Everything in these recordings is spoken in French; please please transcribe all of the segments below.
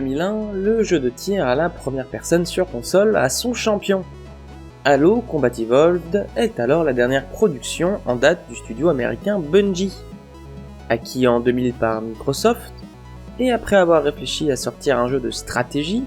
2001, le jeu de tir à la première personne sur console a son champion. Halo Combat Evolved est alors la dernière production en date du studio américain Bungie. Acquis en 2000 par Microsoft, et après avoir réfléchi à sortir un jeu de stratégie,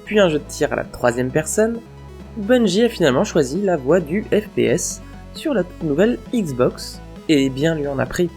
puis un jeu de tir à la troisième personne, Bungie a finalement choisi la voie du FPS sur la toute nouvelle Xbox, et bien lui en a pris.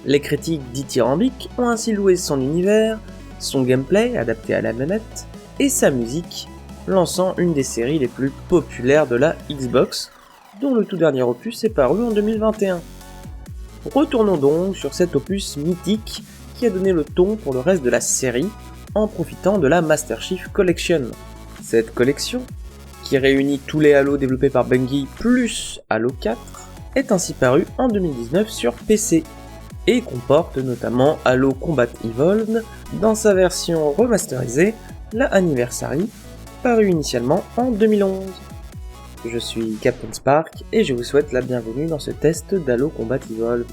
Les critiques dithyrambiques ont ainsi loué son univers, son gameplay adapté à la manette, et sa musique, lançant une des séries les plus populaires de la Xbox, dont le tout dernier opus est paru en 2021. Retournons donc sur cet opus mythique qui a donné le ton pour le reste de la série, en profitant de la Master Chief Collection. Cette collection, qui réunit tous les Halo développés par Bungie plus Halo 4, est ainsi parue en 2019 sur PC, et comporte notamment Halo Combat Evolved dans sa version remasterisée, la Anniversary, parue initialement en 2011. Je suis Captain Spark et je vous souhaite la bienvenue dans ce test d'Halo Combat Evolved.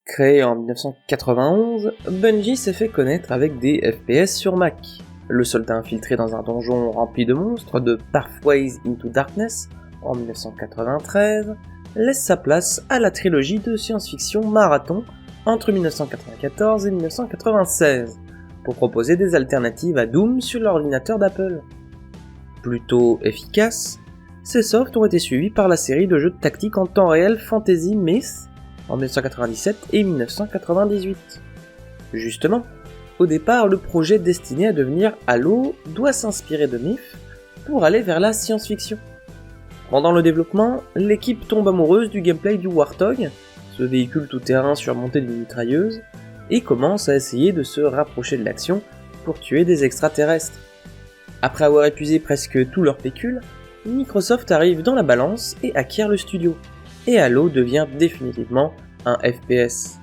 Créé en 1991, Bungie s'est fait connaître avec des FPS sur Mac. Le soldat infiltré dans un donjon rempli de monstres de Pathways into Darkness en 1993 laisse sa place à la trilogie de science-fiction Marathon entre 1994 et 1996 pour proposer des alternatives à Doom sur l'ordinateur d'Apple. Plutôt efficaces, ces softs ont été suivis par la série de jeux de tactique en temps réel Fantasy Myth en 1997 et 1998. Justement, au départ, le projet destiné à devenir Halo doit s'inspirer de Myth pour aller vers la science-fiction. Pendant le développement, l'équipe tombe amoureuse du gameplay du Warthog, ce véhicule tout-terrain surmonté d'une mitrailleuse, et commence à essayer de se rapprocher de l'action pour tuer des extraterrestres. Après avoir épuisé presque tout leur pécule, Microsoft arrive dans la balance et acquiert le studio, et Halo devient définitivement un FPS.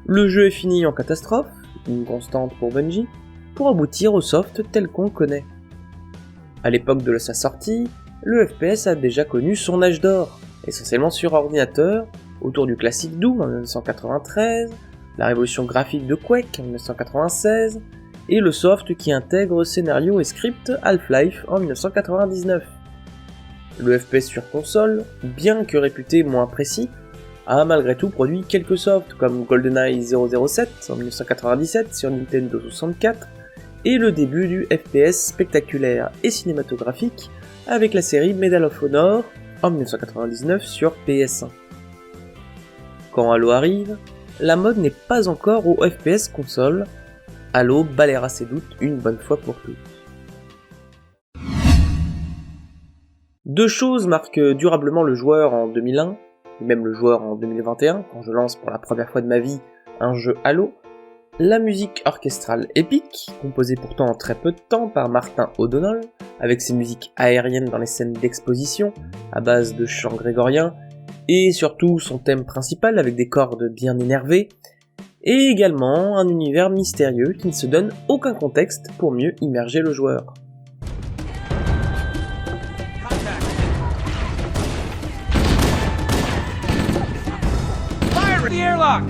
Le jeu est fini en catastrophe, une constante pour Bungie, pour aboutir au soft tel qu'on le connaît. À l'époque de sa sortie, le FPS a déjà connu son âge d'or, essentiellement sur ordinateur, autour du classique Doom en 1993, la révolution graphique de Quake en 1996, et le soft qui intègre scénario et script Half-Life en 1999. Le FPS sur console, bien que réputé moins précis, a malgré tout produit quelques softs comme GoldenEye 007 en 1997 sur Nintendo 64, et le début du FPS spectaculaire et cinématographique avec la série Medal of Honor en 1999 sur PS1. Quand Halo arrive, la mode n'est pas encore au FPS console, Halo balayera ses doutes une bonne fois pour toutes. Deux choses marquent durablement le joueur en 2001, et même le joueur en 2021, quand je lance pour la première fois de ma vie un jeu Halo. La musique orchestrale épique, composée pourtant en très peu de temps par Martin O'Donnell, avec ses musiques aériennes dans les scènes d'exposition, à base de chants grégoriens, et surtout son thème principal avec des cordes bien énervées, et également un univers mystérieux qui ne se donne aucun contexte pour mieux immerger le joueur. Fire the airlock!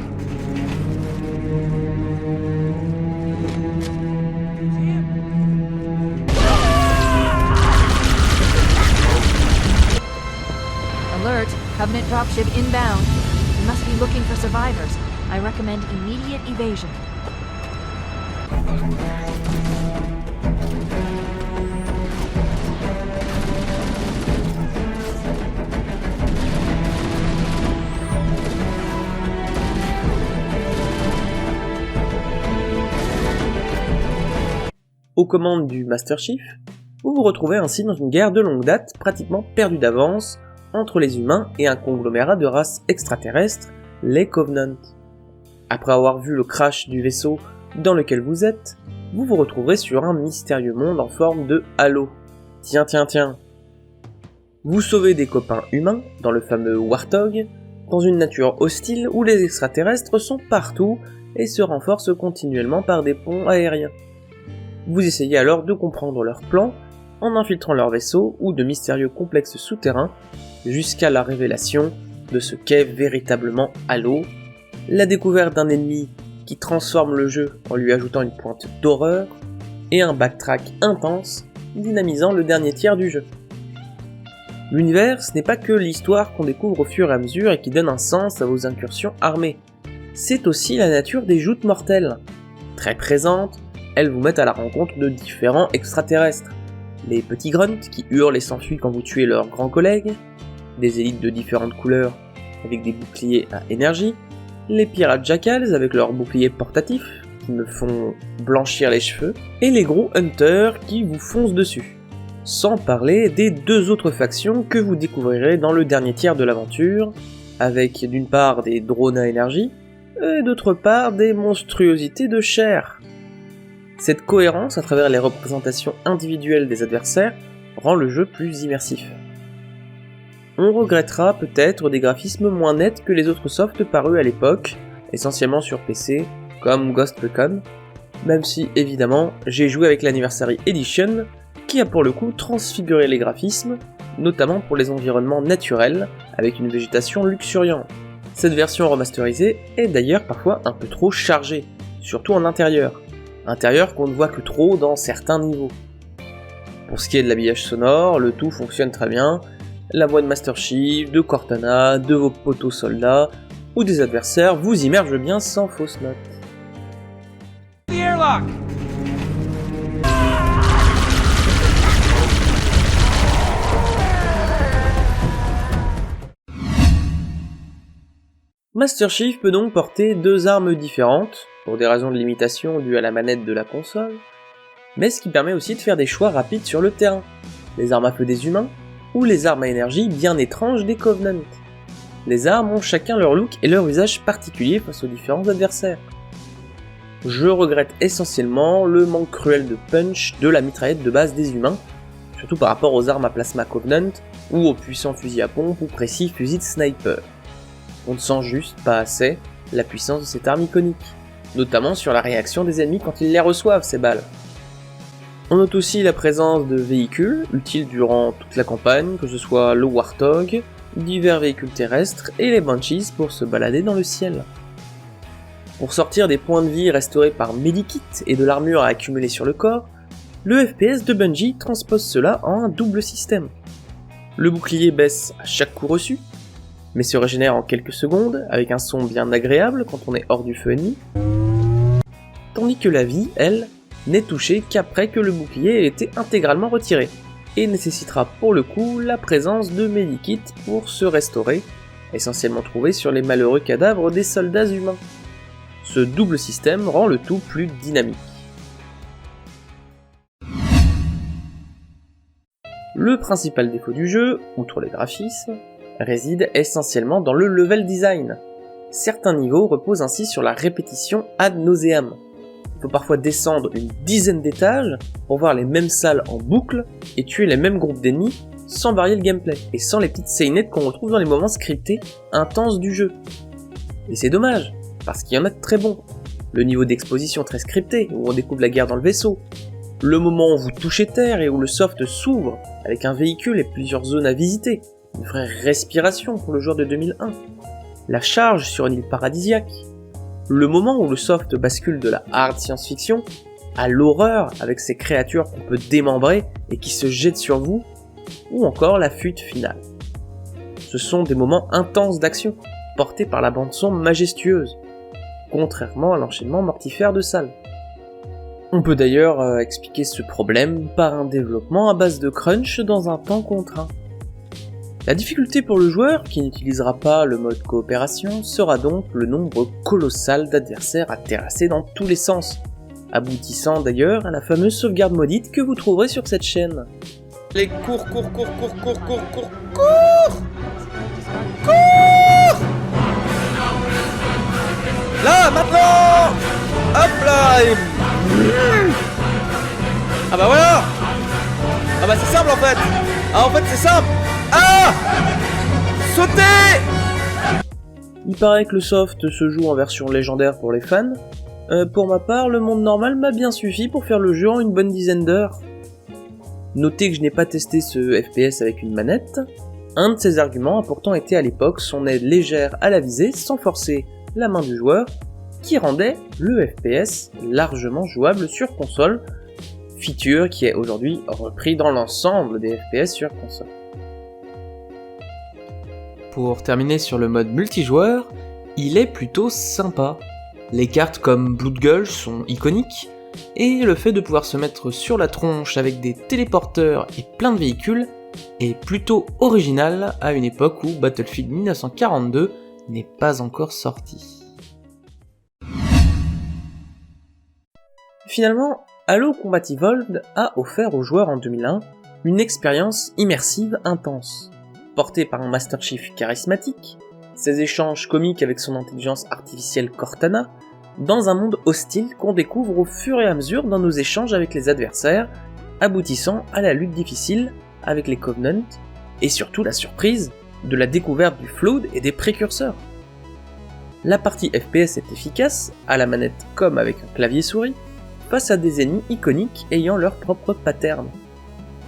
Alert, Covenant dropship inbound. We must be looking for survivors. I recommend immediate evasion. Aux commandes du Master Chief, vous vous retrouvez ainsi dans une guerre de longue date pratiquement perdue d'avance entre les humains et un conglomérat de races extraterrestres, les Covenant. Après avoir vu le crash du vaisseau dans lequel vous êtes, vous vous retrouverez sur un mystérieux monde en forme de halo. Tiens. Vous sauvez des copains humains dans le fameux Warthog, dans une nature hostile où les extraterrestres sont partout et se renforcent continuellement par des ponts aériens. Vous essayez alors de comprendre leur plan en infiltrant leur vaisseau ou de mystérieux complexes souterrains jusqu'à la révélation de ce qu'est véritablement Halo, la découverte d'un ennemi qui transforme le jeu en lui ajoutant une pointe d'horreur, et un backtrack intense, dynamisant le dernier tiers du jeu. L'univers, ce n'est pas que l'histoire qu'on découvre au fur et à mesure et qui donne un sens à vos incursions armées. C'est aussi la nature des joutes mortelles. Très présentes, elles vous mettent à la rencontre de différents extraterrestres. Les petits grunts qui hurlent et s'enfuient quand vous tuez leurs grands collègues, des élites de différentes couleurs avec des boucliers à énergie, les pirates jackals avec leurs boucliers portatifs qui me font blanchir les cheveux, et les gros hunters qui vous foncent dessus. Sans parler des deux autres factions que vous découvrirez dans le dernier tiers de l'aventure, avec d'une part des drones à énergie, et d'autre part des monstruosités de chair. Cette cohérence à travers les représentations individuelles des adversaires rend le jeu plus immersif. On regrettera peut-être des graphismes moins nets que les autres softs parus à l'époque, essentiellement sur PC, comme Ghost Recon, même si évidemment j'ai joué avec l'Anniversary Edition, qui a pour le coup transfiguré les graphismes, notamment pour les environnements naturels, avec une végétation luxuriante. Cette version remasterisée est d'ailleurs parfois un peu trop chargée, surtout en intérieur qu'on ne voit que trop dans certains niveaux. Pour ce qui est de l'habillage sonore, le tout fonctionne très bien, la voix de Master Chief, de Cortana, de vos potos soldats, ou des adversaires vous immerge bien sans fausse note. Master Chief peut donc porter deux armes différentes, pour des raisons de limitation dues à la manette de la console, mais ce qui permet aussi de faire des choix rapides sur le terrain, les armes à feu des humains, ou les armes à énergie bien étranges des Covenant. Les armes ont chacun leur look et leur usage particulier face aux différents adversaires. Je regrette essentiellement le manque cruel de punch de la mitraillette de base des humains, surtout par rapport aux armes à plasma Covenant, ou aux puissants fusils à pompe ou précis fusils de sniper. On ne sent juste pas assez la puissance de cette arme iconique, notamment sur la réaction des ennemis quand ils les reçoivent ces balles. On note aussi la présence de véhicules, utiles durant toute la campagne, que ce soit le Warthog, divers véhicules terrestres et les Banshees pour se balader dans le ciel. Pour sortir des points de vie restaurés par Medikit et de l'armure à accumuler sur le corps, le FPS de Bungie transpose cela en un double système. Le bouclier baisse à chaque coup reçu, mais se régénère en quelques secondes avec un son bien agréable quand on est hors du feu ennemi, tandis que la vie, elle, n'est touchée qu'après que le bouclier ait été intégralement retiré, et nécessitera pour le coup la présence de Medikit pour se restaurer, essentiellement trouvé sur les malheureux cadavres des soldats humains. Ce double système rend le tout plus dynamique. Le principal défaut du jeu, outre les graphismes, réside essentiellement dans le level design. Certains niveaux reposent ainsi sur la répétition ad nauseam. Il faut parfois descendre une dizaine d'étages pour voir les mêmes salles en boucle et tuer les mêmes groupes d'ennemis sans varier le gameplay et sans les petites scénettes qu'on retrouve dans les moments scriptés intenses du jeu. Et c'est dommage, parce qu'il y en a de très bons. Le niveau d'exposition très scripté, où on découvre la guerre dans le vaisseau, le moment où vous touchez terre et où le soft s'ouvre avec un véhicule et plusieurs zones à visiter, une vraie respiration pour le joueur de 2001, la charge sur une île paradisiaque, le moment où le soft bascule de la hard science-fiction à l'horreur avec ces créatures qu'on peut démembrer et qui se jettent sur vous, ou encore la fuite finale. Ce sont des moments intenses d'action, portés par la bande-son majestueuse, contrairement à l'enchaînement mortifère de salles. On peut d'ailleurs expliquer ce problème par un développement à base de crunch dans un temps contraint. La difficulté pour le joueur, qui n'utilisera pas le mode coopération, sera donc le nombre colossal d'adversaires à terrasser dans tous les sens, aboutissant d'ailleurs à la fameuse sauvegarde maudite que vous trouverez sur cette chaîne. Les cours là, maintenant! Hop là! Ah bah voilà! Ah bah c'est simple en fait! Ah en fait c'est simple! Ah! Sautez! Il paraît que le soft se joue en version légendaire pour les fans. Pour ma part, le monde normal m'a bien suffi pour faire le jeu en une bonne dizaine d'heures. Notez que je n'ai pas testé ce FPS avec une manette. Un de ses arguments a pourtant été à l'époque son aide légère à la visée sans forcer la main du joueur, qui rendait le FPS largement jouable sur console, feature qui est aujourd'hui repris dans l'ensemble des FPS sur console. Pour terminer sur le mode multijoueur, il est plutôt sympa. Les cartes comme Blood Gulch sont iconiques, et le fait de pouvoir se mettre sur la tronche avec des téléporteurs et plein de véhicules est plutôt original à une époque où Battlefield 1942 n'est pas encore sorti. Finalement, Halo Combat Evolved a offert aux joueurs en 2001 une expérience immersive intense. Porté par un Master Chief charismatique, ses échanges comiques avec son intelligence artificielle Cortana, dans un monde hostile qu'on découvre au fur et à mesure dans nos échanges avec les adversaires, aboutissant à la lutte difficile avec les Covenant, et surtout la surprise de la découverte du Flood et des précurseurs. La partie FPS est efficace, à la manette comme avec un clavier souris, face à des ennemis iconiques ayant leur propre pattern.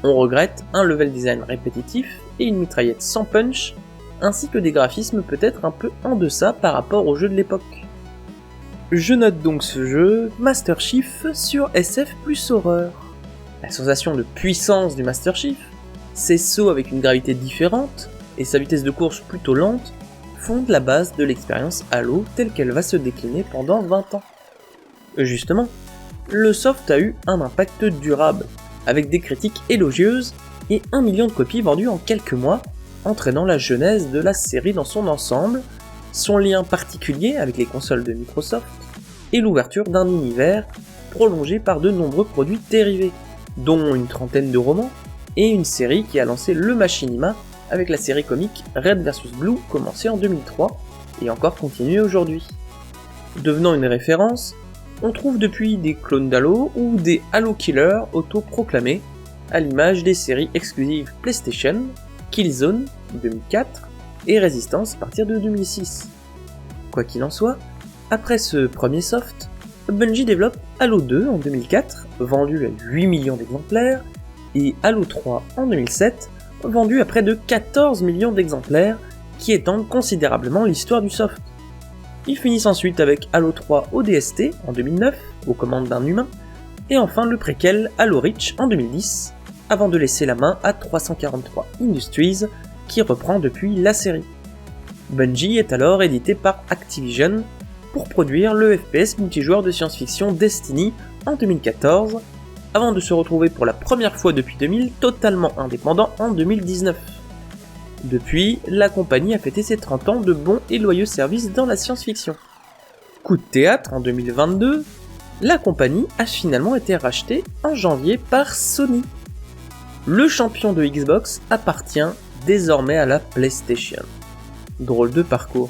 On regrette un level design répétitif et une mitraillette sans punch, ainsi que des graphismes peut-être un peu en deçà par rapport aux jeux de l'époque. Je note donc ce jeu Master Chief sur SF plus horreur. La sensation de puissance du Master Chief, ses sauts avec une gravité différente et sa vitesse de course plutôt lente fondent la base de l'expérience Halo telle qu'elle va se décliner pendant 20 ans. Justement, le soft a eu un impact durable, avec des critiques élogieuses et 1 million de copies vendues en quelques mois, entraînant la genèse de la série dans son ensemble, son lien particulier avec les consoles de Microsoft, et l'ouverture d'un univers prolongé par de nombreux produits dérivés, dont une trentaine de romans, et une série qui a lancé le machinima avec la série comique Red vs Blue commencée en 2003, et encore continuée aujourd'hui. Devenant une référence, on trouve depuis des clones d'Halo ou des Halo Killers auto-proclamés, à l'image des séries exclusives PlayStation, Killzone 2004 et Resistance à partir de 2006. Quoi qu'il en soit, après ce premier soft, Bungie développe Halo 2 en 2004, vendu à 8 millions d'exemplaires, et Halo 3 en 2007, vendu à près de 14 millions d'exemplaires, qui étendent considérablement l'histoire du soft. Ils finissent ensuite avec Halo 3 ODST en 2009, aux commandes d'un humain, et enfin le préquel Halo Reach en 2010, avant de laisser la main à 343 Industries, qui reprend depuis la série. Bungie est alors édité par Activision pour produire le FPS multijoueur de science-fiction Destiny en 2014, avant de se retrouver pour la première fois depuis 2000 totalement indépendant en 2019. Depuis, la compagnie a fêté ses 30 ans de bons et loyaux services dans la science-fiction. Coup de théâtre en 2022, la compagnie a finalement été rachetée en janvier par Sony. Le champion de Xbox appartient désormais à la PlayStation. Drôle de parcours.